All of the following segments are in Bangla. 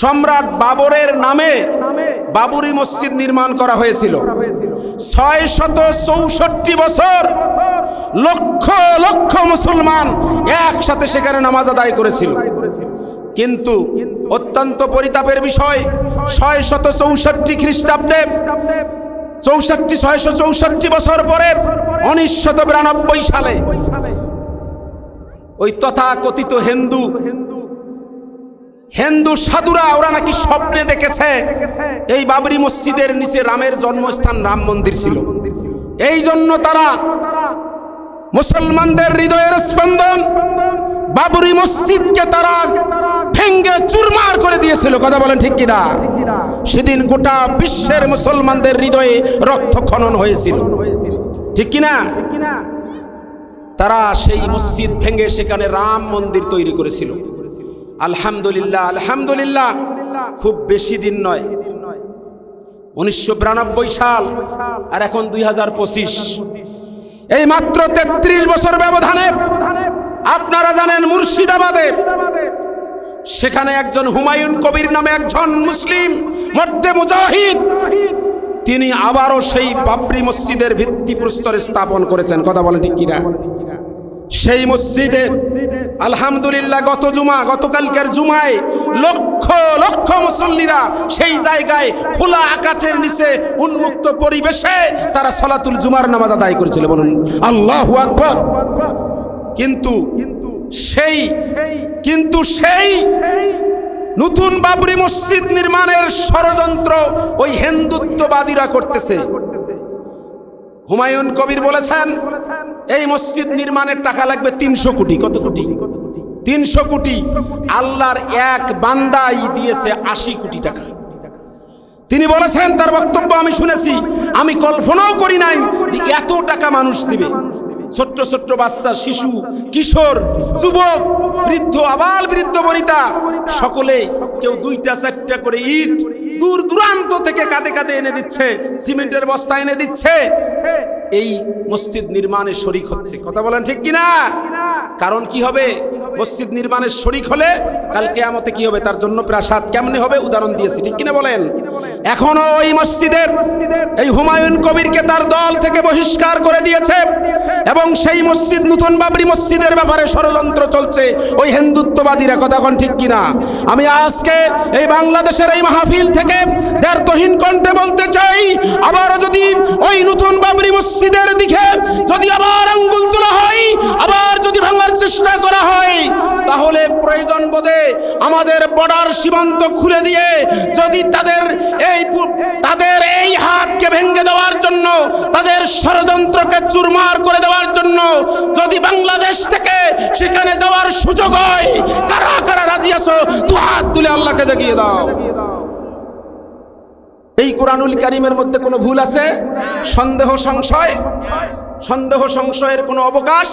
সম্রাট বাবরের নামে বাবরি মসজিদ নির্মাণ করা হয়েছিল। 664 বছর লক্ষ লক্ষ মুসলমান একসাথে সেখানে নামাজ আদায় করেছিল। কিন্তু অত্যন্ত পরিতাপের বিষয়, 664 খ্রিস্টাব্দে 664 বছর পরে 1992 সালে ওই তথাকথিত হিন্দু সাধুরা ওরা নাকি স্বপ্নে দেখেছে এই বাবরি মসজিদের নিচে রামের জন্মস্থান রাম মন্দির ছিল। এই জন্য তারা মুসলমানদের হৃদয়ের স্পন্দন বাবরি মসজিদকে তারা ভেঙ্গে চুরমার করে দিয়েছিল। কথা বলেন ঠিক কিনা? সেদিন গোটা বিশ্বের মুসলমানদের হৃদয়ে রক্তক্ষরণ হয়েছিল, ঠিক কিনা? তারা সেই মসজিদ ভেঙে সেখানে রাম মন্দির তৈরি করেছিল। আলহামদুলিল্লাহ, আলহামদুলিল্লাহ, খুব বেশি দিন নয়, 1992 সাল আর এখন 2025, এই মাত্র 33 বছর ব্যবধানে আপনারা জানেন মুর্শিদাবাদে সেখানে একজন হুমায়ুন কবির নামে একজন মুসলিম মর্দে মুজাহিদ, তিনি আবারও সেই বাবরি মসজিদের ভিত্তিপ্রস্তর স্থাপন করেছেন। কথা বলেন ঠিক কিনা? সেই মসজিদে আলহামদুলিল্লাহ গতকালকের জুমায় লক্ষ লক্ষ মুসল্লিরা সেই জায়গায় খোলা আকাশের নিচে উন্মুক্ত পরিবেশে তারা সালাতুল জুমার নামাজ আদায় করেছিল। বলুন আল্লাহু আকবার। কিন্তু সেই নতুন বাবরি মসজিদ নির্মাণের ষড়যন্ত্র ওই হিন্দুত্ববাদীরা করতেছে। হুমায়ুন কবির বলেছেন এই মসজিদ নির্মাণের টাকা লাগবে 300 কোটি। কত কোটি? 300 কোটি। আল্লাহর এক বান্দাই দিয়েছে 80 কোটি টাকা। তিনি বলেছেন, তার বক্তব্য আমি শুনেছি, আমি কল্পনাও করি নাই যে এত টাকা মানুষ দিবে। ছোট্ট ছোট্ট বাচ্চা, শিশু, কিশোর, যুবক, বৃদ্ধ, আবাল বৃদ্ধ বনিতা সকলে কেউ 2টা-4টা করে ইট দূর দূরান্ত থেকে কাঁধে কাঁধে এনে দিচ্ছে, সিমেন্টের বস্তা এনে দিচ্ছে, এই মসজিদ নির্মাণে শরিক হচ্ছে। কথা বলেন ঠিক কিনা? কারণ কি হবে? মসজিদ নির্মাণের শরিক হলে কাল কিয়ামতে কি হবে? তার জন্য প্রাসাদ কেমনে হবে? উদাহরণ দিয়েছি, ঠিক কিনা বলেন? এখনো ওই মসজিদের এই হুমায়ুন কবিরকে তার দল থেকে বহিষ্কার করে দিয়েছে এবং সেই মসজিদ নতুন বাবরি মসজিদের ব্যাপারে ষড়যন্ত্র চলছে ওই হিন্দুত্ববাদীরা। কথা কোন ঠিক কিনা? আমি আজকে এই বাংলাদেশের এই মাহফিল থেকে দ্ব্যর্থহীন কণ্ঠে বলতে চাই, আবারও যদি ওই নতুন বাবরি মসজিদের দিকে যদি আবার আঙ্গুল তোলা হয়, আবার যদি ভাঙার চেষ্টা করা হয়, তাহলে প্রয়োজন বোধে আমাদের বর্ডার সীমান্ত খুলে দিয়ে যদি তাদের এই হাতকে ভেঙে দেওয়ার জন্য, তাদের ষড়যন্ত্রকে চুরমার করে দেওয়ার জন্য যদি বাংলাদেশ থেকে সেখানে যাওয়ার সুযোগ হয়, কারা কারা রাজি আছো? দু হাত তুলে আল্লাহকে দেখিয়ে দাও। এই কোরআনুল কারীমের মধ্যে কোনো ভুল আছে? সন্দেহ সংশয়ের কোনো অবকাশ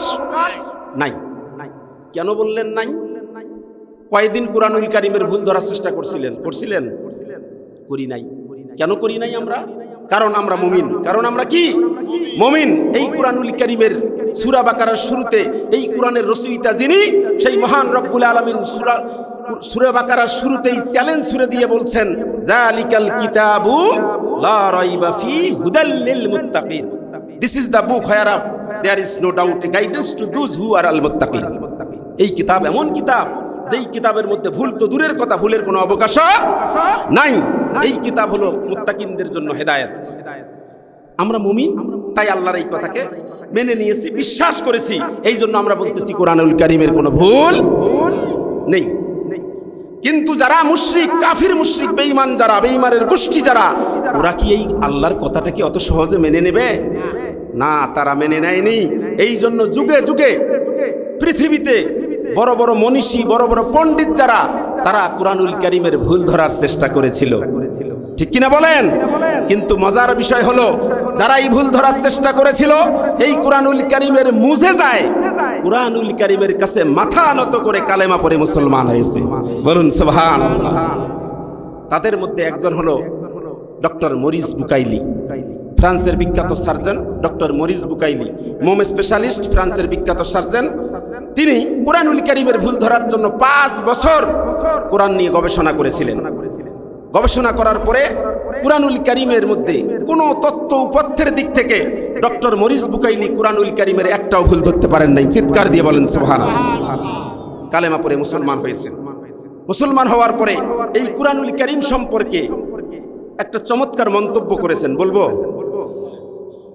নাই। কেন বললেন নাই? কয়েকদিন কোরআনুল কারীমের ভুল ধরার চেষ্টা করছিলেন? করি নাই। কেন করি নাই আমরা? কারণ আমরা মুমিন। কারণ আমরা কি? মুমিন। এই কোরআনুল কারীমের সূরা বাকারার শুরুতে এই কোরআনের রচয়িতা যিনি, সেই মহান রব্বুল আলামিন সূরা বাকারার শুরুতেই চ্যালেঞ্জ ছুড়ে দিয়ে বলছেন, যালিকাল কিতাবু লা রাইবা ফি হুদাল লিল মুত্তাকিন। This is the book whereof there is no doubt a guidance to those who are al-muttaqin. এই কিতাব এমন কিতাব যেই কিতাবের মধ্যে ভুল তো দূরের কথা, ভুলের কোনো অবকাশ নাই। এই কিতাব হলো মুত্তাকিনদের জন্য হেদায়েত। আমরা মুমিন, তাই আল্লাহর এই কথাকে মেনে নিয়েছি, বিশ্বাস করেছি। এই জন্য আমরা বলতেছি কোরআনুল কারীমের কোনো ভুল নেই। কিন্তু যারা মুশরিক, কাফির মুশরিক, বেঈমান যারা, বেঈমানের গোষ্ঠী যারা, ওরা কি এই আল্লাহর কথাটাকে অত সহজে মেনে নেবে? না, তারা মেনে নেয়নি। এই জন্য যুগে যুগে পৃথিবীতে বড় বড় মনীষী, বড় বড় পণ্ডিত যারা, তারা কোরআনুল কারীমের ভুল ধরার চেষ্টা করেছিল, ঠিক কিনা বলেন? কিন্তু মজার বিষয় হলো, যারা এই ভুল ধরার চেষ্টা করেছিল, এই কোরআনুল কারীমের মুজেজায় কোরআনুল কারীমের কাছে মাথা নত করে কালেমা পড়ে মুসলমান হয়েছে। বলুন সুবহানাল্লাহ। তাদের মধ্যে একজন হলো ডক্টর মরিস বুকাইলি, ফ্রান্সের বিখ্যাত সার্জন ডক্টর মরিস বুকাইলি, মোম স্পেশালিস্ট, ফ্রান্সের বিখ্যাত সার্জন। তিনি কোরআনুল কারীমের ভুল ধরার জন্য 5 বছর কোরআন নিয়ে গবেষণা করেছিলেন। গবেষণা করার পরে কুরআনুল কারীমের মধ্যে কোনো তথ্য উপত্যের দিক থেকে ডক্টর মরিস বুকাইলি কুরআনুল কারীমের একটাও ভুল ধরতে পারেন নাই। চিৎকার দিয়ে বলেন সুবহানাল্লাহ। কালেমা পড়ে মুসলমান হয়েছেন। মুসলমান হওয়ার পরে এই কুরআনুল কারীম সম্পর্কে একটা চমৎকার মন্তব্য করেছেন, বলবো?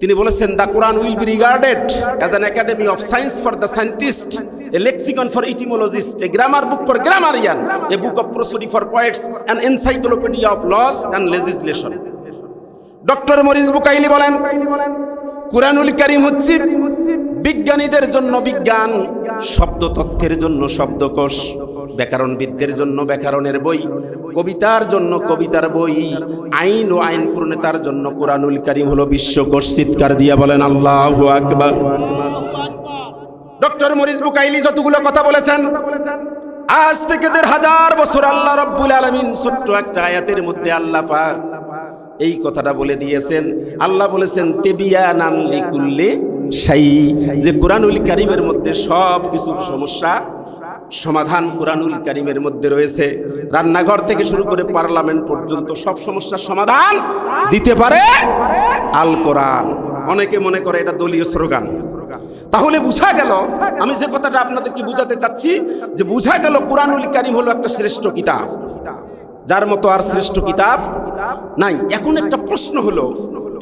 তিনি বলেছেন, the Quran will be regarded as an academy of science for the scientist, a lexicon for etymologists, a grammar book for grammarian, a book of prosody for poets, an encyclopedia of laws and legislation. Doctor Morris Bucaille বলেন, কুরআনুল কারীম হচ্ছে বিজ্ঞানীদের জন্য বিজ্ঞান, শব্দ তথ্যের জন্য শব্দকোষ, ব্যাকরণবিদদের জন্য ব্যাকরণের বই, কবিতার জন্য কবিতার বই, আইন ও আইন প্রণেতার জন্য কুরআনুল কারীম হলো বিশ্বকোষ। চিৎকার দিয়া বলেন আল্লাহু আকবার। ডক্টর মরিস বুকাইলি যতগুলো কথা বলেছেন, আজ থেকে ১৫০০ বছর আল্লাহ রাব্বুল আলামিন ছোট্ট একটা আয়াতের মধ্যে আল্লাহ পাক এই কথাটা বলে দিয়েছেন। আল্লাহ বলেছেন তিবিয়ানান লিকুল্লি শাই, যে কুরআনুল কারীমের মধ্যে সব কিছুর সমস্যা সমাধান কুরআনুল কারীমের মধ্যে রয়েছে। রান্নাঘর থেকে শুরু করে পার্লামেন্ট পর্যন্ত সব সমস্যার সমাধান দিতে পারে আল কোরআন। অনেকে মনে করে এটা দলীয় স্লোগান। তাহলে বুঝা গেল, আমি যে কথাটা আপনাদেরকে বুঝাতে চাচ্ছি, যে বুঝা গেল কুরআনুল কারীম হলো একটা শ্রেষ্ঠ কিতাব, যার মতো আর শ্রেষ্ঠ কিতাব নাই। এখন একটা প্রশ্ন হলো,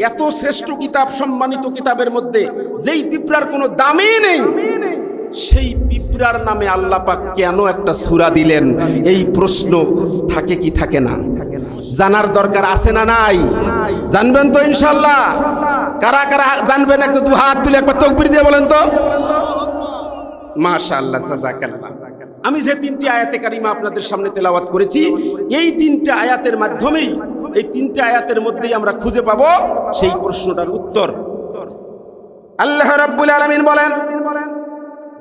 এত শ্রেষ্ঠ কিতাব, সম্মানিত কিতাবের মধ্যে যেই পিঁপড়ার কোনো দামই নেই, সেই পিঁপড়ার নামে আল্লাহ পাক কেন একটা সূরা দিলেন? এই প্রশ্ন থাকে কি থাকে না? জানার দরকার আছে না নাই? জানবেন তো ইনশাআল্লাহ? কারা কারা জানবেন একটু দু হাত তুলে একবার তাকবীর দিয়ে বলেন তো। মাশাআল্লাহ, জাযাকাল্লাহ। আমি যে 3টি আয়াতে কারিমা আপনাদের সামনে তেলাওয়াত করেছি, এই 3টে আয়াতের মাধ্যমেই, এই 3টে আয়াতের মধ্যেই আমরা খুঁজে পাবো সেই প্রশ্নটার উত্তর। আল্লাহ রাব্বুল আলামিন বলেন,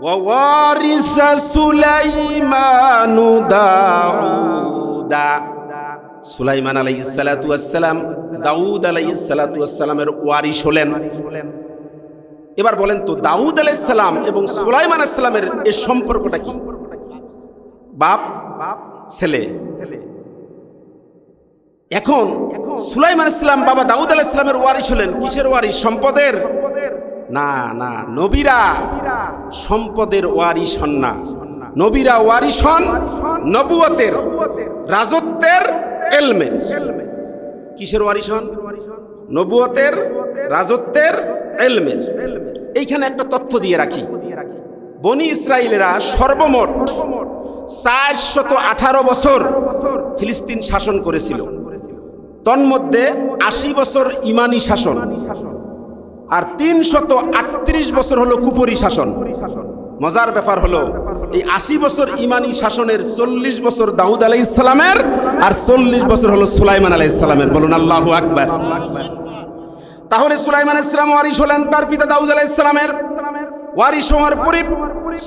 ওয়ারিসা সুলাইমানু দাউদা। সুলাইমান আলাইহিস সালাতু ওয়াস সালাম দাউদ আলাইহিস সালাতু ওয়াস সালামের ওয়ারিস হলেন। এবার বলেন তো, দাউদ আলাইহিস সালাম এবং সুলাইমান আলাইহিস সালামের এর সম্পর্কটা কি? বাপ ছেলে। এখন সুলাইমান আলাইহিস সালাম বাবা দাউদ আলাইহিস সালামের ওয়ারিস হলেন। কিসের ওয়ারিস? সম্পদের? না না, নবীরা সম্পদের ওয়ারিস হন না। নবীরা ওয়ারিস হন নবুয়তের, রাজত্বের, ইলমের। কিসের ওয়ারিস হন? নবুয়তের, রাজত্বের, ইলমের। এইখানে একটা তথ্য দিয়ে রাখি, বনি ইসরাইলেরা সর্বমোট ৪১৮ বছর ফিলিস্তিন শাসন করেছিল। তন্মধ্যে ৮০ বছর ইমানি শাসন আর ৩৩৮ বছর হলো কুফরি শাসন। মজার ব্যাপার হলো, এই ৮০ বছর ইমানি শাসনের ৪০ বছর দাউদ আলাইহিস সালামের আর ৪০ বছর হলো সুলাইমান আলাইহিস সালামের। বলুন আল্লাহু আকবার। তাহলে সুলাইমান আলাইহিস সালাম ওয়ারিস হলেন তার পিতা দাউদ আলাইহিস সালামের। ওয়ারিস হওয়ার পরে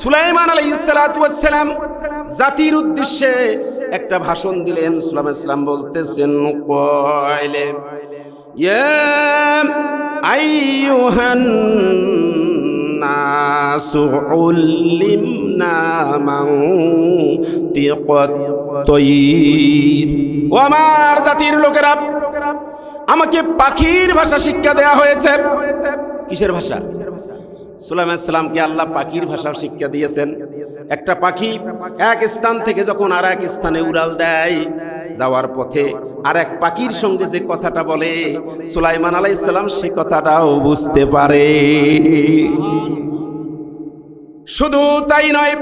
সুলাইমান আলাইহিস সালাতু ওয়াস সালাম জাতির উদ্দেশ্যে একটা ভাষণ দিলেন। সুলাইমান আলাইহিস সালাম বলতেছেন, কয়লে ইয়া আইয়ুহান নাসু উল্লিমনা মানতিকাত তায়র। ও আমার জাতির লোকেরা, আমাকে পাখির ভাষা শিক্ষা দেয়া হয়েছে। কিসের ভাষা? সুলাইমান আলাইহিস সালামকে আল্লাহ পাখির ভাষা শিক্ষা দিয়েছেন। একটা পাখি এক স্থান থেকে যখন আর এক স্থানে উড়াল দেয়, যাওয়ার পথে আর এক পাখির সঙ্গে যে কথাটা বলে, সুলাইমান আলাইহিস সালাম সে কথাটাও বুঝতে পারে। শুধু তাই নয়,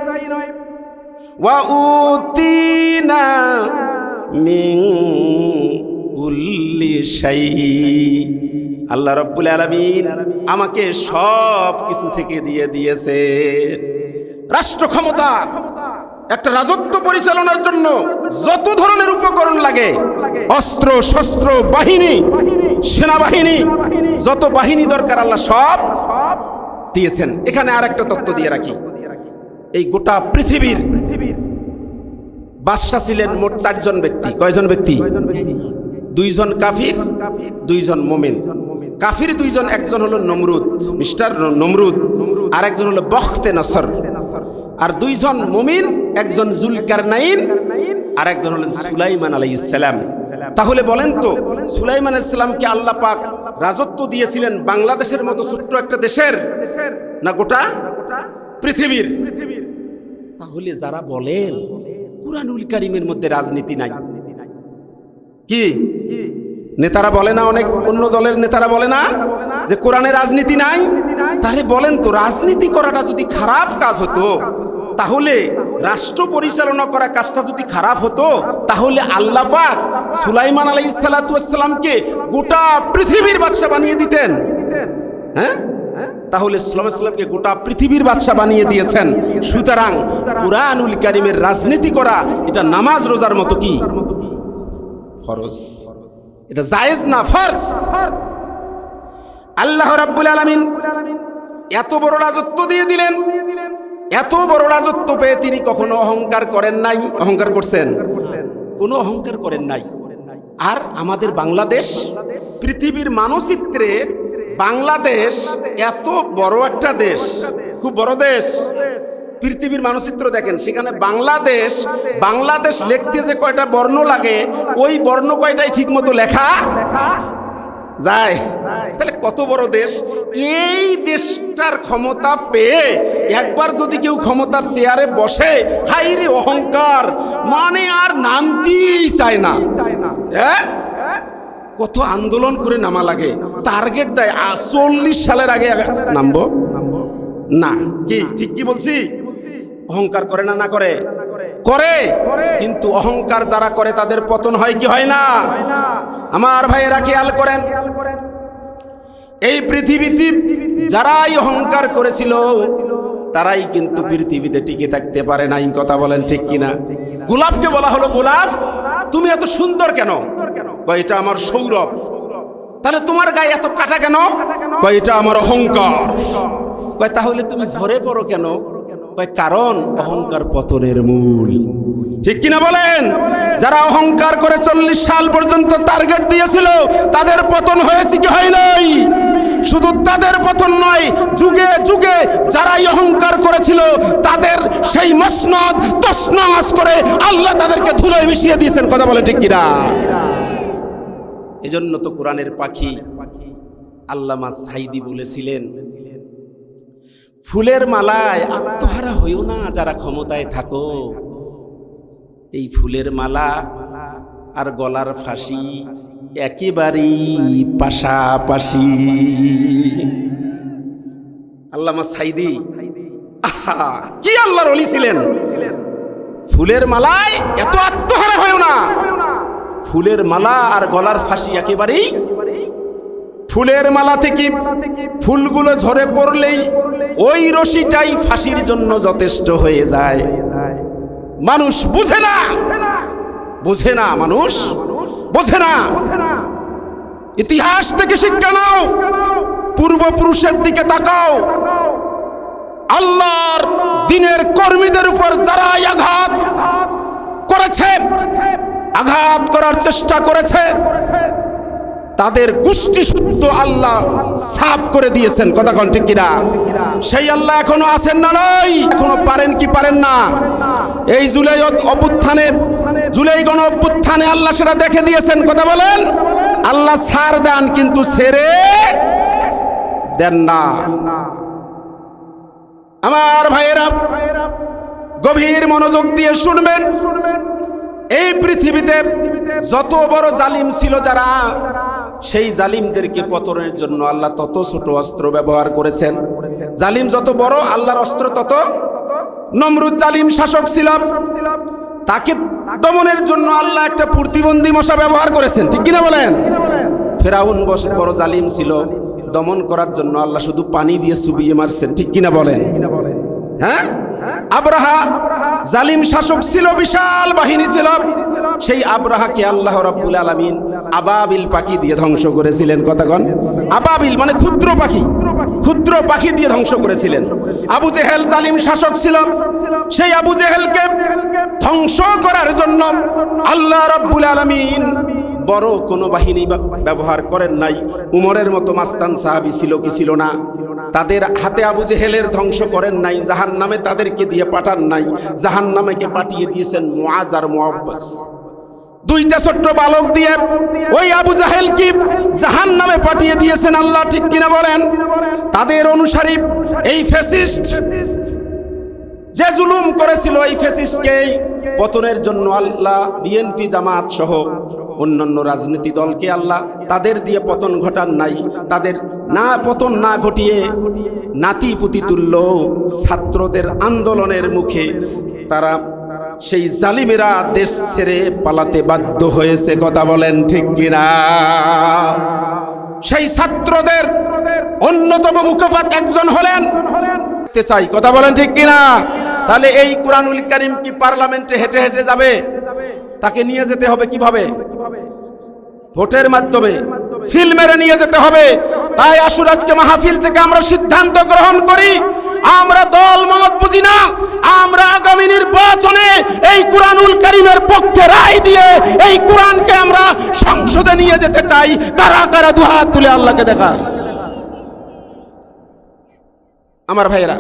ওয়া উতিনা মিন কুল্লি শাই, আল্লাহ রাব্বুল আলামিন আমাকে সব কিছু থেকে দিয়ে দিয়েছে। রাষ্ট্র ক্ষমতা, একটা রাজত্ব পরিচালনার জন্য যত ধরনের উপকরণ লাগে, অস্ত্র শস্ত্র, বাহিনী, সেনাবাহিনী, যত বাহিনী দরকার আল্লাহ সব দিয়েছেন। এখানে আর একটা তথ্য দিয়ে রাখি, এই গোটা পৃথিবীর বাদশা ছিলেন মোট 4 জন ব্যক্তি। কয়জন ব্যক্তি? 2 জন কাফির, 2 জন মুমিন। কাফির 2 জন, একজন হলো নমরুদ, মিস্টার নমরুদ, আর একজন হলো বখতে নসর। আর 2 জন মুমিন, একজন জুলকারনাইন আর একজন হলেন সুলাইমান আলাইহিস সালাম। তাহলে বলেন তো, সুলাইমান আলাইহিস সালামকে আল্লাহ পাক রাজত্ব দিয়েছিলেন বাংলাদেশের মতো ছোট্ট একটা দেশের, না গোটা পৃথিবীর? তাহলে যারা বলেন কুরআনুল কারীমের মধ্যে রাজনীতি নাই, কি নেতারা বলে না, অনেক অন্য দলের নেতারা বলে না যে কোরআনে রাজনীতি নাই? তাহলে বলেন তো, রাজনীতি করাটা যদি খারাপ কাজ হতো, তাহলে রাষ্ট্র পরিচালনা করা কাজটা যদি খারাপ হতো, তাহলে আল্লাহ পাক সুলাইমান আলাইহিস সালাতু ওয়াস সালামকে গোটা পৃথিবীর বাদশা বানিয়ে দিতেন। হ্যাঁ, তাহলে সুলাইমান আলাইহিস সালামকে গোটা পৃথিবীর বাদশা বানিয়ে দিয়েছেন। সুতরাং কুরআনুল কারীমের রাজনীতি করা এটা নামাজ রোজার মতো কি ফরজ, এটা জায়েজ না, ফরজ। আল্লাহ রাব্বুল আলামিন এত বড় রাজত্ব দিয়ে দিলেন, এত বড় রাজত্ব পেয়ে তিনি কখনো অহংকার করেন নাই? অহংকার করছেন? কোনো অহংকার করেন নাই। আর আমাদের বাংলাদেশ, পৃথিবীর মানচিত্রে বাংলাদেশ এত বড় একটা দেশ, খুব বড় দেশ। পৃথিবীর মানচিত্র দেখেন, সেখানে বাংলাদেশ, বাংলাদেশ লিখতে যে কয়টা বর্ণ লাগে, ওই বর্ণ কয়টাই ঠিক মতো লেখা যায়। তাহলে কত বড় দেশ! এই দেশটার ক্ষমতা পেয়ে একবার যদি কেউ ক্ষমতার চেয়ারে বসে, হাই রে অহংকার, মানে আর নামতেই চায় না। হ্যাঁ, কত আন্দোলন করে নামা লাগে, টার্গেট দেয় 40 সালের আগে নামবো না। কি ঠিক কি বলছি? অহংকার করে না? না করে? করে। কিন্তু অহংকার যারা করে তাদের পতন হয় কি হয় না? আমার ভাইয়েরা খেয়াল করেন, এই পৃথিবীতে যারাই অহংকার করেছিল তারাই কিন্তু পৃথিবীতে টিকে থাকতে পারে নাই। কথা বলেন ঠিক কিনা? গোলাপকে বলা হলো, গোলাপ তুমি এত সুন্দর কেন? কয় এটা আমার সৌরভ। তাহলে তোমার গায়ে এত কাটা কেন? কয় এটা আমার অহংকার। কয় তাহলে তুমি ঝরে পড়ো কেন? কয় কারণ অহংকার পতনের মূল। ঠিক কিনা বলেন? যারা অহংকার করে 40 সাল পর্যন্ত টার্গেট দিয়েছিল, তাদের পতন হয়েছে কি হয় নাই? শুধু তাদের পতন নয়, যুগে যুগে যারাই অহংকার করেছিল তাদের সেই মসনদ তছনছ করে আল্লাহ তাদেরকে ধুলোয় মিশিয়ে দিয়েছেন। কথা বলে ঠিক কিনা? এজন্য তো কোরআনের পাখি আল্লামা সাইদি বলেছিলেন, ফুলের মালায় আত্মহারা হইও না যারা ক্ষমতায় থাকো। এই ফুলের মালা আর গলার ফাঁসি একেবারেই পাশাপাশি। আল্লামা সাইদি কি আল্লাহর ওলি ছিলেন! ফুলের মালায় এত আত্মহারা হইও না, ফুলের মালা আর গলার ফাঁসি একেবারেই। ফুলের মালা থেকে ফুলগুলো ঝরে পড়লেই ওই রশিটাই ফাঁসির জন্য যথেষ্ট হয়ে যায়। মানুষ বুঝে না, বুঝে না, মানুষ বোঝে না। ইতিহাস থেকে শিক্ষা নাও, পূর্বপুরুষের দিকে তাকাও। আল্লাহর দ্বীনের কর্মীদের উপর যারা আঘাত করেছে, আঘাত করার চেষ্টা করেছে, তাদের গোষ্ঠী শুদ্ধ আল্লাহ সাফ করে দিয়েছেন। কথা কোন ঠিক কিনা? সেই আল্লাহ এখনো আছেন না? নয়, এখনো পারেন কি পারেন না? এই জুলাই অভ্যুত্থানে, জুলাই গণ অভ্যুত্থানে আল্লাহ সেটা দেখে দিয়েছেন। কথা বলেন, আল্লাহ ছাড় দেন কিন্তু ছেড়ে দেন না। আমার ভাইয়েরা গভীর মনোযোগ দিয়ে শুনবেন, এই পৃথিবীতে যত বড় জালিম ছিল যারা, সেই জালিমদেরকে পতনের জন্য আল্লাহ তত ছোট অস্ত্র ব্যবহার করেছেন। জালিম যত বড়, আল্লাহর অস্ত্র তত। নমরুদ জালিম শাসক ছিল, তাকে দমনের জন্য আল্লাহ একটা প্রতিবন্ধী মশা ব্যবহার করেছেন। ঠিক কিনা বলেন? ফেরাউন বড় জালিম ছিল, দমন করার জন্য আল্লাহ শুধু পানি দিয়ে চুবিয়ে মারছেন। ঠিক কিনা বলেন? হ্যাঁ, আব্রাহা জালিম শাসক ছিল, বিশাল বাহিনী ছিল, সেই আব্রাহাকে আল্লাহ রাব্বুল আলামিন আবাবিল পাখি দিয়ে ধ্বংস করেছিলেন। কতক্ষণ? আবাবিল মানে ক্ষুদ্র পাখি, ক্ষুদ্র পাখি দিয়ে ধ্বংস করেছিলেন। আবু জেহেল জালিম শাসক ছিল, সেই আবু জেহেলকে ধ্বংস করার জন্য আল্লাহ রাব্বুল আলামিন বড় কোনো বাহিনী ব্যবহার করেন নাই। উমরের মতো মাস্তান সাহাবী ছিল কি ছিল না? তাদের হাতে আবু জেহেলের ধ্বংস করেন নাই, জাহান্নামে তাদেরকে দিয়ে পাঠান নাই, জাহান্নামেকে পাঠিয়ে দিয়েছেন মুআজ আর মুআওয়াজ। দুইটা ছোট্ট বালক দিয়ে ওই আবু জাহেল কি জাহান্নামে পাঠিয়ে দিয়েছেন আল্লাহ, ঠিক কিনা বলেন? তাদের অনুসারী এই ফ্যাসিস্ট যে জুলুম করেছিল, এই ফ্যাসিস্টকে পতনের জন্য আল্লাহ বিএনপি জামাত সহ অন্যান্য রাজনীতি দলকে আল্লাহ তাদের দিয়ে পতন ঘটান নাই। তাদের না পতন না ঘটিয়ে নাতিপুতি তুল্য ছাত্রদের আন্দোলনের মুখে তারা সেই জালিমেরা দেশ ছেড়ে পালাতে বাধ্য হয়েছে। কথা বলেন ঠিক কিনা? সেই ছাত্রদের অন্যতম মুখপাত্র একজন হলেন চাই। কথা বলেন ঠিক কিনা? তাহলে এই কুরআনুল কারীম কি পার্লামেন্টে হেঁটে হেঁটে যাবে? তাকে নিয়ে যেতে হবে কিভাবে? ভোটের মাধ্যমে, সিল মেরে নিয়ে যেতে হবে। তাই আসুন আজকে মাহফিল থেকে আমরা সিদ্ধান্ত গ্রহণ করি, আমরা দল মত বুঝি না, আমরা আগামী নির্বাচনে এই কুরআনুল কারীমের পক্ষে রায় দিয়ে এই কোরআনকে আমরা সংসদে নিয়ে যেতে চাই। কারা কারা দুহাত তুলে আল্লাহকে দেখা? আমার ভাইয়েরা,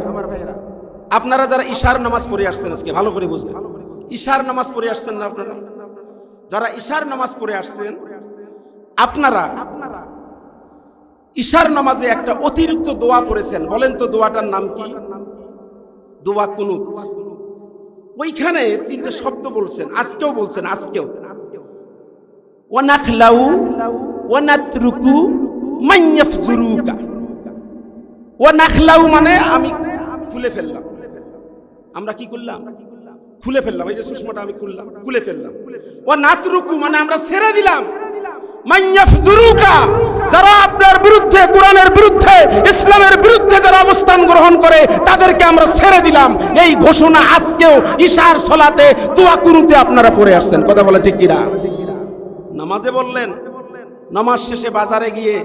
আপনারা যারা ঈশার নামাজ পড়ে আসছেন আজকে ভালো করে বুঝবেন। ঈশার নামাজ পড়ে আসছেন না আপনারা? যারা ঈশার নামাজ পড়ে আসছেন আপনারা ঈশার নামাজে একটা অতিরিক্ত দোয়া পড়েছেন। বলেন তো দোয়াটার নাম কি? দোয়া কুনুত। ওইখানে তিনটা শব্দ বলছেন, আজকেও বলছেন, আজকেও ওয়া নাখলাউ ওয়া নাতরুকু মান ইয়াফজুরুকা। ওয়া নাখলাউ মানে আমি খুলে ফেললাম। আমরা কি করলাম? খুলে ফেললাম। এই যে সুষমাটা আমি খুললাম, খুলে ফেললাম। ওয়া নাতরুকু মানে আমরা ছেড়ে দিলাম। মান ইয়াফজুরুকা, যারা আপনার বিরুদ্ধে, কোরআনের বিরুদ্ধে, ইসলামের বিরুদ্ধে যারা অবস্থান গ্রহণ করে তাদেরকে আমরা ছেড়ে দিলাম। এই ঘোষণা আজকেও ঈশার সালাতে দোয়া কুনুতে আপনারা পড়ে আসছেন। কথা বলে ঠিক কিনা? নামাজে বললেন, নামাজ শেষে বাজারে গিয়ে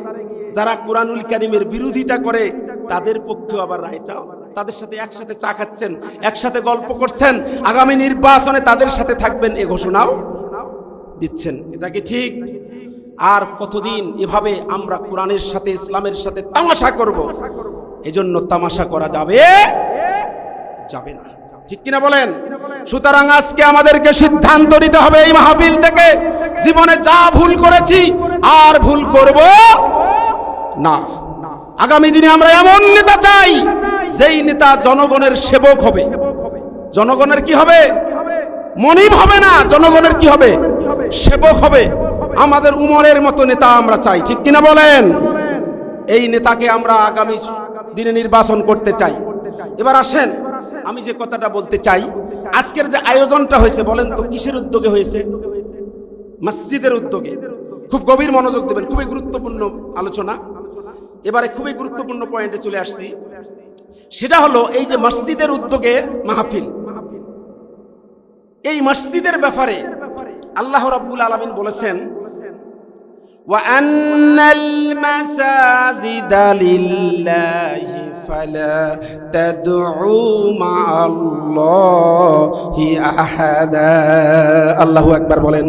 যারা কুরআনুল কারীমের বিরোধিতা করে তাদের পক্ষে আবার রায়টাও, তাদের সাথে একসাথে চা খাচ্ছেন, একসাথে গল্প করছেন, আগামী নির্বাচনে তাদের সাথে থাকবেন, এ ঘোষণাও দিচ্ছেন। এটা কি ঠিক? আর কতদিন এভাবে আমরা কোরআনের সাথে, ইসলামের সাথে তামাশা করব? এজন্য তামাশা করা যাবে যাবে না, ঠিক কিনা বলেন? সুতরাং আজকে আমাদেরকে সিদ্ধান্ত নিতে হবে এই মাহফিল থেকে, জীবনে যা ভুল করেছি আর ভুল করব না। আগামী দিনে আমরা এমন নেতা চাই যেই নেতা জনগণের সেবক হবে। জনগণের কি হবে? মনিব হবে না, জনগণের কি হবে? সেবক হবে। আমাদের উমরের মতো নেতা আমরা চাই, ঠিক কিনা বলেন? এই নেতাকে আমরা আগামী দিনে নির্বাচন করতে চাই। এবার আসেন, আমি যে কথাটা বলতে চাই, আজকের যে আয়োজনটা হয়েছে বলেন তো কিসের উদ্যোগে হয়েছে? মসজিদের উদ্যোগে। খুব গভীর মনোযোগ দেবেন, খুবই গুরুত্বপূর্ণ আলোচনা। এবারে খুবই গুরুত্বপূর্ণ পয়েন্টে চলে আসছি, সেটা হলো এই যে মসজিদের উদ্যোগে মাহফিল। এই মসজিদের ব্যাপারে আল্লাহ রাব্বুল আলামিন বলেছেন, ওয়া আন্নাল মাসাজিদা লিল্লাহি ফালা তাদউ মাআল্লাহি আহাদা। আল্লাহু আকবার বলেন।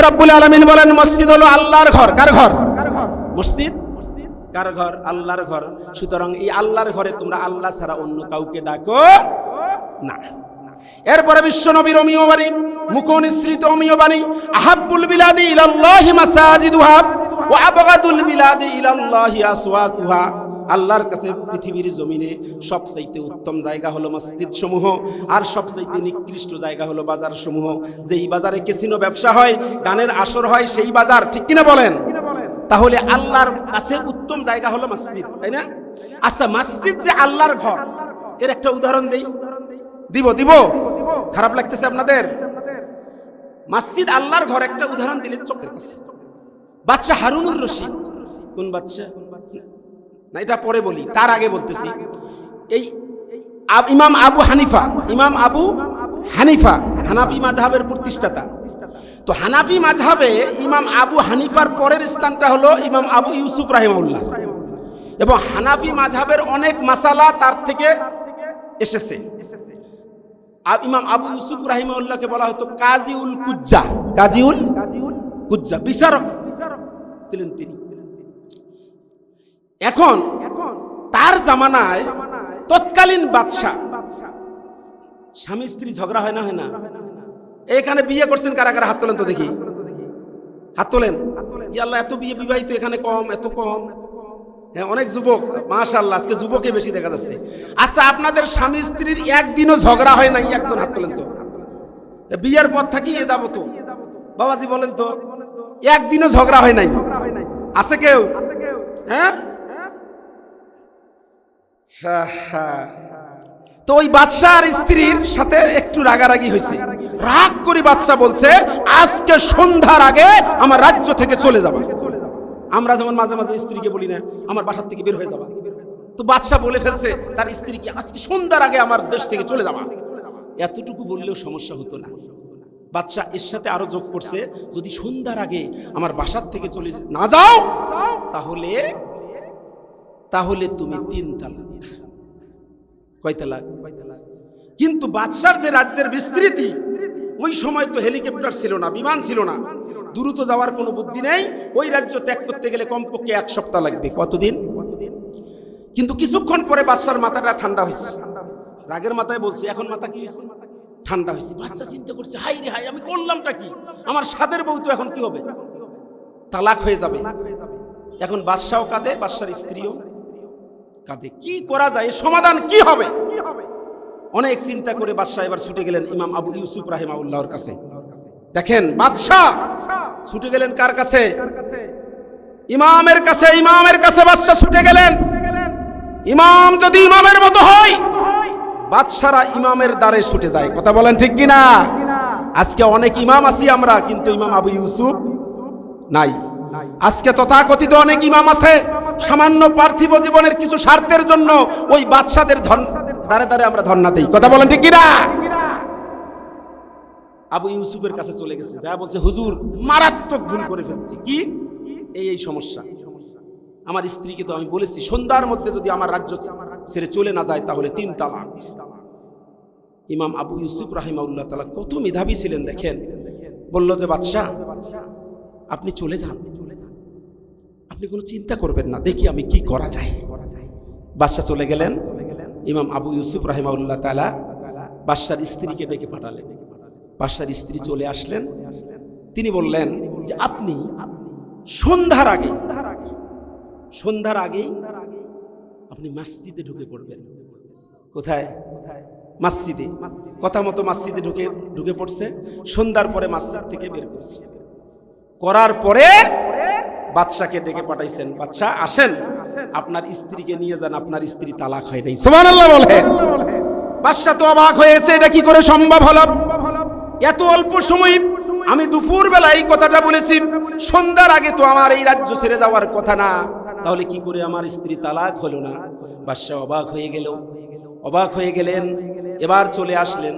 রাব্বুল আলামিন বলেন মসজিদ হলো আল্লাহর ঘর। কার ঘর? মসজিদ কার ঘর? আল্লাহর ঘর। সুতরাং এই আল্লাহর ঘরে তোমরা আল্লাহ ছাড়া অন্য কাউকে ডাকো না। এরপরে বিশ্বনবীর অমীয় বাণী, মুখনিসৃত অমীয় বাণী, আহাব্বুল বিলাদি ইলাল্লাহি মাসাজিদুহা ওয়া আবগাদুল বিলাদি ইলাল্লাহি আসওয়াকুহা। আল্লাহর কাছে পৃথিবীর জমিনে সবচাইতে উত্তম জায়গা হলো মসজিদ সমূহ, আর সবচাইতে নিকৃষ্ট জায়গা হলো বাজার সমূহ। যেই বাজারে ক্যাসিনো ব্যবসা হয়, গানের আসর হয়, সেই বাজার, ঠিক কিনা বলেন? তাহলে আল্লাহর কাছে উত্তম জায়গা হলো মসজিদ, তাই না? আচ্ছা, মসজিদ যে আল্লাহর ঘর, এর একটা উদাহরণ দেই। দিব খারাপ লাগতেছে আপনাদের? মসজিদ আল্লাহর ঘর, একটা উদাহরণ দিলে চোখের কাছে। বাদশা হারুনুর রশিদ। কোন বাদশা? না, এটা পরে বলি, তার আগে বলতেছি। এই ইমাম আবু হানিফা হানাফি মাযহাবের প্রতিষ্ঠাতা। তো হানাফি মাযহাবে ইমাম আবু হানিফার পরের স্থানটা হলো ইমাম আবু ইউসুফ রাহিমাহুল্লাহ, এবং হানাফি মাযহাবের অনেক মাসালা তার থেকে এসেছে। ইমাম আবু ইউসুফ রাহিমাহুল্লাহকে বলা হতো কাজিউল কুজ্জা। কাজিউল কুজ্জা, বিচারক ছিলেন তিনি। এখন তার জামানায় তৎকালীন বাদশা, স্বামী স্ত্রী ঝগড়া হয় না? হয় না? এখানে বিয়ে করছেন কারা কারা? হাত তোলেন তো দেখি, হাত তোলেন। আল্লাহ, এত বিয়ে বিবাহিত এখানে কম, এত কম। হ্যাঁ, অনেক যুবক, মাশাআল্লাহ, আজকে যুবকে বেশি দেখা যাচ্ছে। আচ্ছা, আপনাদের স্বামী স্ত্রীর একদিনও ঝগড়া হয় নাই? একজন হাত তোলেন তো। বিয়ের পর থাকি এ যাবো তো, বাবাজি বলেন তো, একদিনও ঝগড়া হয় নাই? আছে কেউ? হ্যাঁ, তো ওই বাদশা আর স্ত্রীর সাথে একটু রাগারাগি হয়েছে। রাগ করে বাদশা বলছে, আজকে সন্ধ্যার আগে আমার রাজ্য থেকে চলে যাবা। আমরা যেমন মাঝে মাঝে স্ত্রীকে বলি না, আমার বাসার থেকে বের হয়ে যাবা, তো বাদশা বলে ফেলছে তার স্ত্রীকে, আজকে সন্ধ্যার আগে আমার দেশ থেকে চলে যাবা। এতটুকু বললেও সমস্যা হতো না। বাদশা এর সাথে আরো যোগ করছে, যদি সন্ধ্যার আগে আমার বাসার থেকে চলে না যাও তাহলে তাহলে তুমি 3 তালাক। কয় তালাক? কিন্তু বাদশার যে রাজ্যের বিস্তৃতি, ওই সময় তো হেলিকপ্টার ছিল না, বিমান ছিল না, দ্রুত যাওয়ার কোনো বুদ্ধি নেই। ওই রাজ্য ত্যাগ করতে গেলে কমপক্ষে 1 সপ্তাহ লাগবে। কতদিন? কিন্তু কিছুক্ষণ পরে বাদশার মাথাটা ঠান্ডা হয়েছে। রাগের মাথায় বলছে, এখন মাথা কি হয়েছে? ঠান্ডা হয়েছে। বাদশা চিন্তা করছে, হাই রে হাই, আমি করলামটা কি? আমার সাদের বউ তো এখন কি হবে? তালাক হয়ে যাবে। এখন বাদশাও কাঁদে, বাদশার স্ত্রীও কাঁদে। কি করা যায়? সমাধান কি হবে? অনেক চিন্তা করে বাদশা এবার ছুটে গেলেন ইমাম আবু ইউসুফ রাহিমাহুল্লাহর কাছে। দেখেন, বাদশা ছুটে গেলেন কার কাছে? ইমামের কাছে। ইমামের কাছে বাদশা ছুটে গেলেন। ইমাম যদি ইমামের মতো হয়, বাদশারা ইমামের দ্বারে ছুটে যায়। কথা বলেন ঠিক কিনা? আজকে অনেক ইমাম আছি আমরা, কিন্তু ইমাম আবু ইউসুফ নাই। আজকে তথাকথিত অনেক ইমাম আছে, সামান্য পার্থিব জীবনের কিছু স্বার্থের জন্য ওই বাদশাদের দ্বারে দ্বারে আমরা ধর্ণা দেই। কথা বলেন ঠিক কিনা? আবু ইউসুফের কাছে চলে গেছে, যা বলছে, হুজুর মারাত্মক ভুল করে ফেলছি। কি? এই সমস্যা। আমার স্ত্রীকে তো আমি বলেছি সন্ধ্যার মধ্যে যদি আমার রাজ্য ছেড়ে চলে না যায় তাহলে 3 তালাক। ইমাম আবু ইউসুফ রাহিমাহুল্লাহ তাআলা কত মেধাবী ছিলেন দেখেন। বলল যে, বাদশাহ আপনি চলে যান, আপনি কোনো চিন্তা করবেন না, দেখি আমি কি করা যায়। বাদশাহ চলে গেলেন। ইমাম আবু ইউসুফ রাহিমাহুল্লাহ তাআলা বাদশার স্ত্রীকে ডেকে পাঠালেন। বাদশার স্ত্রী চলে আসলেন। তিনি বললেন যে, আপনি সন্ধ্যার আগেই আপনি মসজিদে ঢুকে পড়বেন। কোথায়? মসজিদে। কথা মতো মসজিদে ঢুকে পড়ছে। সন্ধ্যার পরে মসজিদ থেকে বের করছে। করার পরে বাদশাকে ডেকে পাঠাইছেন, বাদশা আসেন, আপনার স্ত্রীকে নিয়ে যান, আপনার স্ত্রী তালাক হয় নাই। সুবহানাল্লাহ বলেন। বাদশা তো অবাক হয়েছে, এটা কি করে সম্ভব হলো? এত অল্প সময়, আমি দুপুর বেলা এই কথাটা বলেছি, সন্ধ্যার আগে তো আমার এই রাজ্য ছেড়ে যাওয়ার কথা না, তাহলে কি করে আমার স্ত্রী তালাক হলো না? বাদশা অবাক হয়ে গেলেন। এবার চলে আসলেন।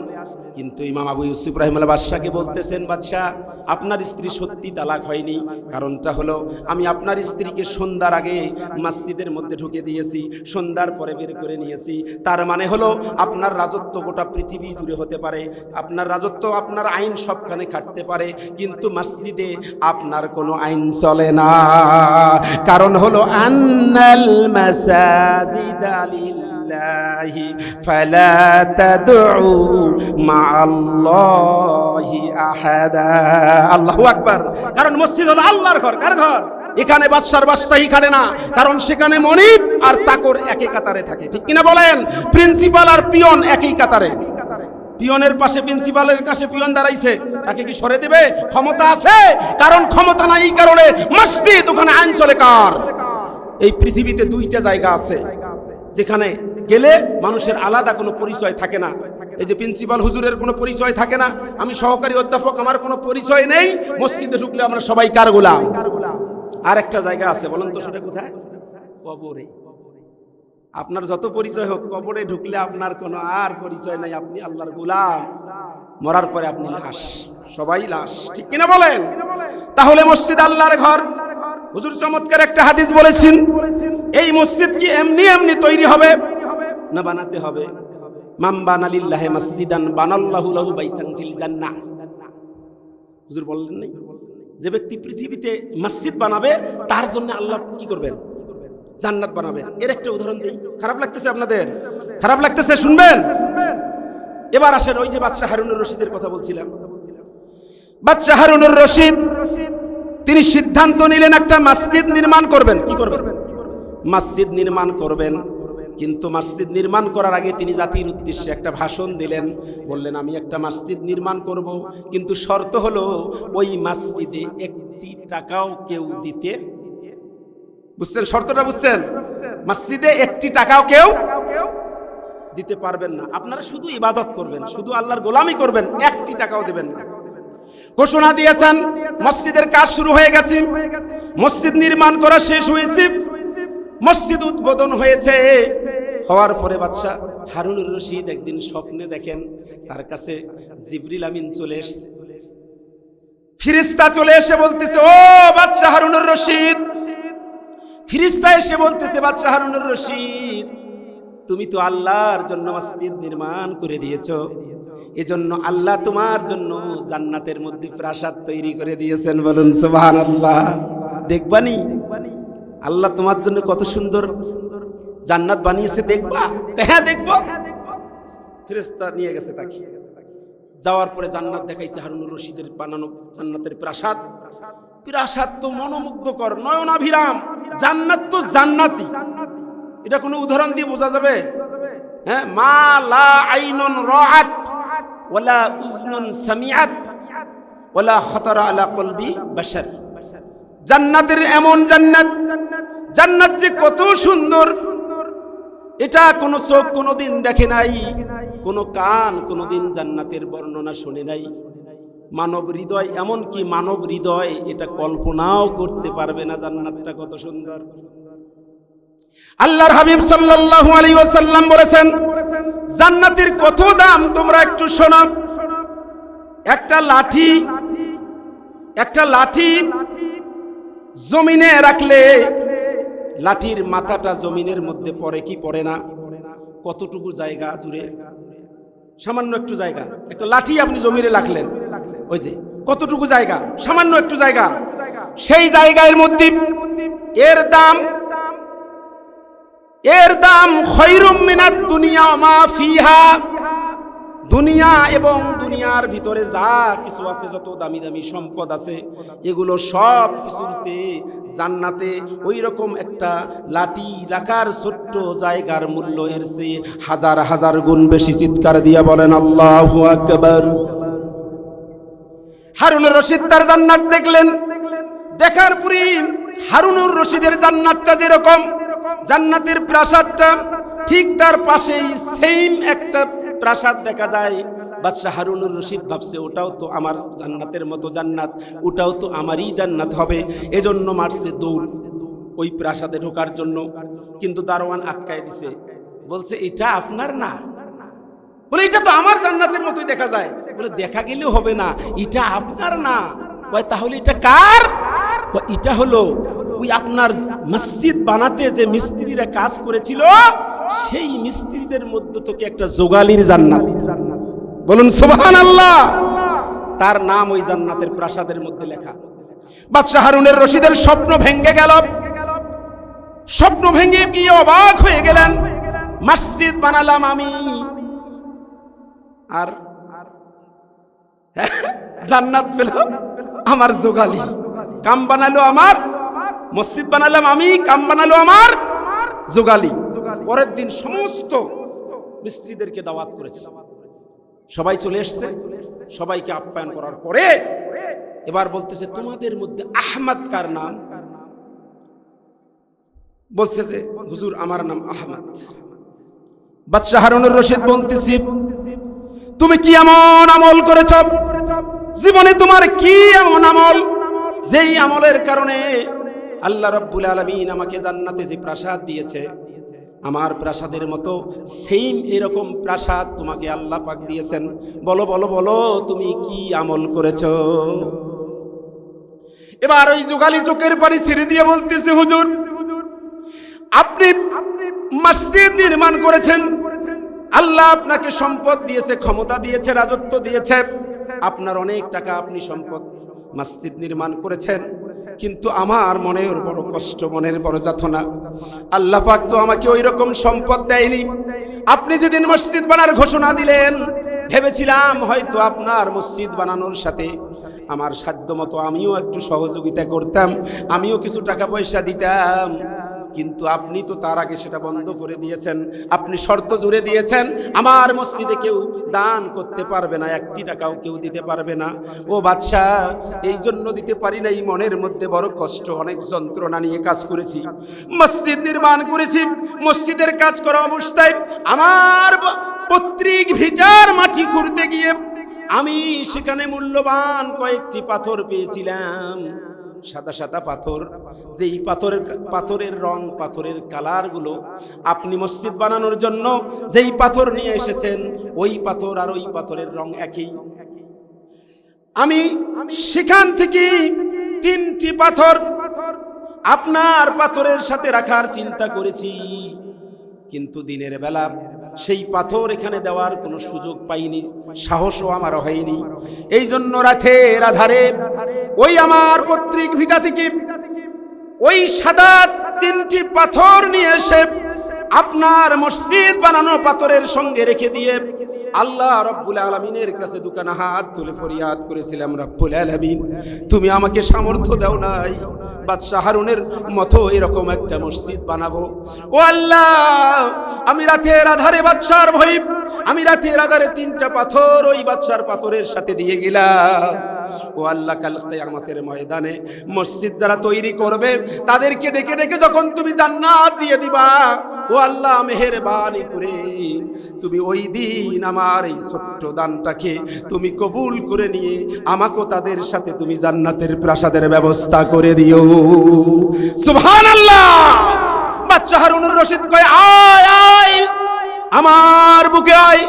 কিন্তু ইমাম আবু ইউসুফ রাহিমাহুল্লাহ বাদশাকে বলতেছেন, বাদশা আপনার স্ত্রী সত্যি তালাক হয়নি। কারণটা হলো, আমি আপনার স্ত্রীকে সন্ধ্যার আগে মসজিদের মধ্যে ঢুকে দিয়েছি, সন্ধ্যার পরে বের করে নিয়েছি। তার মানে হলো আপনার রাজত্ব গোটা পৃথিবী জুড়ে হতে পারে, আপনার রাজত্ব, আপনার আইন সবখানে খাটতে পারে, কিন্তু মসজিদে আপনার কোনো আইন চলে না। কারণ হলো, আন্নাল মাসাজিদা লিল্লাহি ফালা তাদউ মাআল্লাহি আহাদা। আল্লাহু আকবার। কারণ মসজিদ হলো আল্লাহর ঘর। কার ঘর? এখানে বাদশার বাদশাহী খাটে না, কারণ সেখানে মনিব আর চাকর একই কাতারে থাকে। ঠিক কিনা বলেন? প্রিন্সিপাল আর পিয়ন একই কাতারে। পিয়নের পাশে প্রিন্সিপালের কাছে পিয়ন দাঁড়াইছে, তাকে কি সরে দেবে? ক্ষমতা আছে, কারণ ক্ষমতা নাই এই কারণে মসজিদ, ওখানে আইন চলে কার? এই পৃথিবীতে 2টা জায়গা আছে যেখানে গেলে মানুষের আলাদা কোনো পরিচয় থাকে না। এই যে প্রিন্সিপাল হুজুরের কোনো পরিচয় থাকে না, আমি সহকারী অধ্যাপক, আমার কোনো পরিচয় নেই। মসজিদে ঢুকলে আমরা সবাই কার গোলাম? আর একটা জায়গা আছে, বলেন তো সেটা কোথায়? কবরে। আপনার যত পরিচয় হোক, কবরে ঢুকলে আপনার কোনো আর পরিচয় নাই, আপনি আল্লাহর গোলাম। মরার পরে আপনি লাশ, সবাই লাশ। ঠিক কিনা বলেন? তাহলে মসজিদ আল্লাহর ঘর। হুজুর চমৎকার একটা হাদিস বলেছেন, এই মসজিদ কি এমনি এমনি তৈরি হবে না বানাতে হবে? মান বানা লিল্লাহি মাসজিদান বানাল্লাহু লাহু বাইতান ফিল জান্নাহ। হুজুর বললেন নাই, যে ব্যক্তি পৃথিবীতে মসজিদ বানাবে তার জন্য আল্লাহ কি করবেন? জান্নাত বানাবেন। এর একটা উদাহরণ দিই। খারাপ লাগতেছে আপনাদের? খারাপ লাগতেছে? শুনবেন। এবার আসেন ওই যে বাদশাহ হারুনুর রশিদের কথা বলছিলাম। বাদশাহ হারুনুর রশিদ তিনি সিদ্ধান্ত নিলেন একটা মসজিদ নির্মাণ করবেন। কি করবেন? মসজিদ নির্মাণ করবেন। কিন্তু মসজিদ নির্মাণ করার আগে তিনি জাতির উদ্দেশ্যে একটা ভাষণ দিলেন। বললেন, আমি একটা মসজিদ নির্মাণ করব, কিন্তু শর্ত হলো ওই মসজিদে 1টি টাকাও কেউ দিতে, বুঝছেন শর্তটা? বুঝছেন? মসজিদে 1টি টাকাও কেউ দিতে পারবেন না। আপনারা শুধু ইবাদত করবেন, শুধু আল্লাহর গোলামি করবেন, 1টি টাকাও দেবেন না। ঘোষণা দিয়েছেন। মসজিদের কাজ শুরু হয়ে গেছে, মসজিদ নির্মাণ করা শেষ হয়েছে, মসজিদ উদ্বোধন হয়েছে। হওয়ার পরে বাদশা হারুনুর রশিদ একদিন স্বপ্নে দেখেন তার কাছে জিবরিল আমিন চলে এসেছে। ফিরিস্তা চলে এসে বলতেছে, ও বাদশা হারুনুর রশিদ। ফিরিস্তা এসে বলতেছে, বাদশা হারুনুর রশিদ, তুমি তো আল্লাহর জন্য মসজিদ নির্মাণ করে দিয়েছো, এজন্য আল্লাহ তোমার জন্য জান্নাতের মধ্যে প্রাসাদ তৈরি করে দিয়েছেন। বলুন সুবহানাল্লাহ। দেখবানি আল্লাহ তোমার জন্য কত সুন্দর জান্নাত বানিয়েছে, দেখবা? হ্যাঁ দেখবো। ফেরেশতা নিয়ে গেছে তাকে। যাওয়ার পরে জান্নাত দেখাইছে, হারুনুর রশিদের বানানো জান্নাতের প্রাসাদ। প্রাসাদ তো মনোমুগ্ধকর, নয়নাভিরাম। জান্নাত তো জান্নাতি, এটা কোনো উদাহরণ দিয়ে বোঝা যাবে? হ্যাঁ, মা লা আইনুন রাআত ওয়ালা উযনুন সামিআত ওয়ালা খাতারা আলা কলবি বাশার। জান্নাতের এমন জান্নাত, জান্নাত যে কত সুন্দর, এটা কোনো চোখ কোনোদিন দেখে নাই, কোনো কান কোনোদিন জান্নাতের বর্ণনা শুনে নাই। মানব হৃদয়, এমনকি মানব হৃদয় এটা কল্পনাও করতে পারবে না জান্নাতটা কত সুন্দর। আল্লাহর হাবিব সাল্লাল্লাহু আলাইহি ওয়াসাল্লাম বলেছেন, জান্নাতের কত দাম তোমরা একটু শোনো। একটা লাঠি জমিনে রাখলে লাঠির মাথাটা জমিনের মধ্যে পড়ে কি পড়ে না? কতটুকু জায়গা জুড়ে? সামান্য একটু জায়গা। একটা লাঠি আপনি জমিনে রাখলেন, ওই যে কতটুকু জায়গা, সামান্য একটু জায়গা। সেই জায়গার মধ্যে এর দাম খায়রুম মিনাদ দুনিয়া মা ফিহা। দুনিয়া এবং দুনিয়ার ভিতরে যা কিছু আছে, যত দামি দামি সম্পদ আছে, এগুলো সব কিছুর চেয়ে জান্নাতে ওই রকম একটা লাঠি রাখার ছোট্ট জায়গার মূল্য এর চেয়ে হাজার হাজার গুণ বেশি। চিৎকার দিয়া বলেন আল্লাহু আকবার। হারুনুর রশিদ তার জান্নাত দেখলেন। দেখার পরে হারুনুর রশিদের জান্নাতটা যেরকম, জান্নাতের প্রাসাদটা ঠিক তার পাশেই সেম একটা প্রাসাদ দেখা যায়। বাদশা হারুনুর রশিদ ভাবছে, ওটাও তো আমার জান্নাতের মতো জান্নাত, ওটাও তো আমারই জান্নাত হবে। এজন্য মারছে দৌড় ওই প্রাসাদে ঢোকার জন্য। কিন্তু দারোয়ান আটকায় দিছে, বলছে এটা আপনার না। বলে এটা তো আমার জান্নাতের মতোই দেখা যায়। বলে দেখা গেলেও হবে না, এটা আপনার না। কয় তাহলে এটা কার? এটা হলো ওই আপনার মসজিদ বানাতে যে মিস্ত্রিরা কাজ করেছিল, সেই মিস্ত্রিদের মধ্য থেকে একটা জোগালির জান্নাত। বলুন সুবহানাল্লাহ। তার নাম ওই জান্নাতের প্রাসাদের মধ্যে লেখা। বাদশা হারুনুর রশিদের স্বপ্ন ভেঙে গেল। স্বপ্ন ভেঙে গিয়ে অবাক হয়ে গেলেন। মসজিদ বানালাম আমি, আর জান্নাত পেল আমার জোগালি। কাম বানালো আমার, মসজিদ বানালাম আমি, কাম বানালো আমার জোগালি। পরের দিন সমস্ত মিস্ত্রিদেরকে দাওয়াত করেছে, সবাই চলে এসছে। সবাইকে আপ্যায়ন করার পরে এবার বলতেছে, তোমাদের মধ্যে আহমদ কার নাম? বলছে যে হুজুর আমার নাম আহমদ। বাদশা হারুনুর রশিদ বলতেছি, তুমি কি এমন আমল করেছ জীবনে? তোমার কি এমন আমল যেই আমলের কারণে আল্লাহ রাব্বুল আলামিন আমাকে জান্নাতে যে প্রাসাদ দিয়েছে, আমার প্রাসাদের মতো সেম এরকম প্রাসাদ তোমাকে আল্লাহ পাক দিয়েছেন? বলো বলো বলো, তুমি কি আমল করেছ? এবার ওই জোগালি চোখের পানি ছেড়ে দিয়ে বলতেছে, হুজুর আপনি মসজিদ নির্মাণ করেছেন, আল্লাহ আপনাকে সম্পদ দিয়েছে, ক্ষমতা দিয়েছে, রাজত্ব দিয়েছে, আপনার অনেক টাকা, আপনি সম্পদ, মসজিদ নির্মাণ করেছেন। কিন্তু আমার মনের বড় কষ্ট, মনের বড় যাতনা। আল্লাহ পাক তো আমাকে ওই রকম সম্পদ দেয়নি। আপনি যেদিন মসজিদ বানার ঘোষণা দিলেন, ভেবেছিলাম হয়তো আপনার মসজিদ বানানোর সাথে আমার সাধ্যমতো আমিও একটু সহযোগিতা করতাম, আমিও কিছু টাকা পয়সা দিতাম। কিন্তু আপনি তো তার আগে সেটা বন্ধ করে দিয়েছেন। আপনি শর্ত জুড়ে দিয়েছেন, আমার মসজিদে কেউ দান করতে পারবে না, 1 টাকাও কেউ দিতে পারবে না। ও বাদশাহ, এই জন্য দিতে পারি না, এই মনের মধ্যে বড় কষ্ট, অনেক যন্ত্রণা নিয়ে কাজ করেছি, মসজিদ নির্মাণ করেছি। মসজিদের কাজ করা অবস্থায় আমার পৈতৃক ভিটার মাটি খুঁড়তে গিয়ে আমি সেখানে মূল্যবান কয়েকটি পাথর পেয়েছিলাম, সাদা সাদা পাথর। যেই পাথরের রং, পাথরের কালারগুলো আপনি মসজিদ বানানোর জন্য যেই পাথর নিয়ে এসেছেন, ওই পাথর আর ওই পাথরের রং একই। আমি সেখান থেকে 3টি পাথর আপনার পাথরের সাথে রাখার চিন্তা করেছি, কিন্তু দিনের বেলা সেই পাথর এখানে দেওয়ার কোনো সুযোগ পাইনি, সাহসও আমার হয়নি। এই জন্য রাতের আধারে ওই আমার পৈতৃক ভিটা থেকে ওই সাদা 3টি পাথর নিয়ে এসে আপনার মসজিদ বানানো পাথরের সঙ্গে রেখে দিয়ে আল্লাহ রব্বুল আলামিনের কাছে দুখানা হাত তুলে ফরিয়াদ করেছিলাম, রব্বুল আলামিন, তুমি আমাকে সামর্থ্য দাও নাই বাদশাহ হারুনের মতো এরকম একটা মসজিদ বানাবো। ও আল্লাহ, আমি রাতের আধারে বাদশার ভয়, আমি রাতের আধারে 3টা পাথর ওই বাদশার পাথরের সাথে দিয়ে গেলাম। ও আল্লাহ, কাল কিয়ামতের ময়দানে মসজিদ যারা তৈরি করবে তাদেরকে ডেকে ডেকে যখন তুমি জান্নাত দিয়ে দিবা, ও আল্লাহ মেহেরবানি করে তুমি ওই দিন আমার এই ছোট্ট দানটাকে তুমি কবুল করে নিয়ে আমাকেও তাদের সাথে তুমি জান্নাতের প্রাসাদের ব্যবস্থা করে দিও। সুবহানাল্লাহ। বাদশাহ হারুনুর রশিদ কয়, আয় আয় আমার বুকে আয়।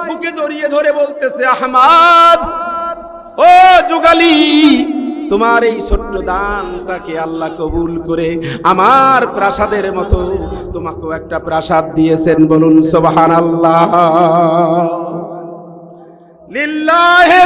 বুকে জড়িয়ে ধরে বলতেছে, আহমদ, ও যুগালি, তোমার এই ছোট্ট দানটাকে আল্লাহ কবুল করে আমার প্রাসাদের মতো তোমাকেও একটা প্রাসাদ দিয়েছেন। বলুন সুবহানাল্লাহ। লিল্লাহি